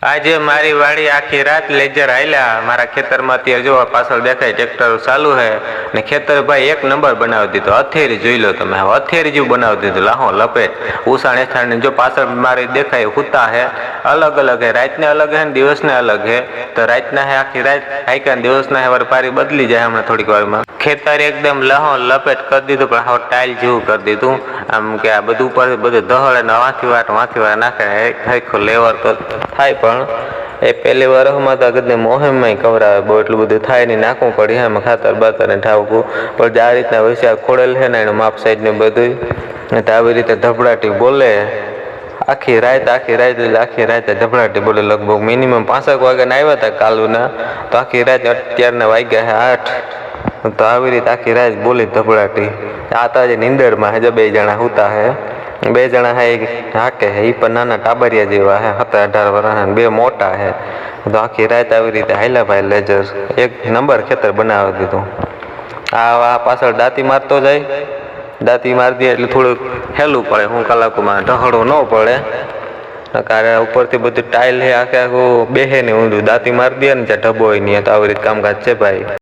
આજે મારી વાડી આખી રાત લેજર હાલ્યા। મારા ખેતરમાં અત્યારે જો પાછળ દેખાય ટ્રેક્ટર ચાલુ છે ને ખેતર ભાઈ એક નંબર બનાવી દીધો। હથેરી જોઈ લો તમે, હથેરી જેવું બનાવી દીધું, લાહો લપેટ ઉસાણ એઠાણ જો પાછળ મારી દેખાય હુતા હે અલગ અલગ હે, રાતને અલગ હે ને દિવસને અલગ હે। તો રાતના હે આખી રાત હાઈકા ને દિવસના હે પારી બદલી જાય હમણાં થોડીક વારમાં। ખેતર એકદમ લહો લપેટ કરી દીધું, પણ હવે ટાઇલ જેવું કરી દીધું। આમ કે આ બધું ઉપર બધું દહડે ને વાંથી વાર નાખે હરખું લેવર તો થાય, પણ એ પહેલી વાર તો ગદને મોહેમમાં કવરાવે બહુ એટલું બધું થાય નહીં, નાખવું પડે એમાં ખાતર બાતર ને ઠાવકું પણ આ રીતના વૈસા ખોડેલ છે ને એનું માપ સાઈડ ને બધું તો આવી રીતે ધબડાટી બોલે આખી રાત ધબડાટી બોલે। લગભગ મિનિમમ 5 વાગ્યાના આવ્યા હતા કાલુના, તો આખી રાત અત્યારના વાગ્યા છે 8, તો આવી રીતે આખી રાત બોલી ધબડાટી। આ તો આજે નીંદરમાં હે, 2 જણા હુતા હે, 2 જણા હે હાકે હે, એ પણ નાના ટાબરિયા જેવા હે, 17-18 વર્ષના, 2 મોટા હે। તો આખી રાત આવી રીતે હાલ્યા ભાઈ લેજર, એક નંબર ખેતર બનાવી દીધું। આ પાછળ દાંતી મારતો જાય, દાંતી મારી દે એટલે થોડુંક હેલું પડે, હું કલાકોમાં ઢહડું ન પડે, કારણ ઉપરથી બધું ટાઇલ હે આખે આખું બેહે ને ઊંધું દાંતી મારી દે ને ત્યાં ઢબોય નહીં, તો આવી રીતે કામકાજ છે ભાઈ।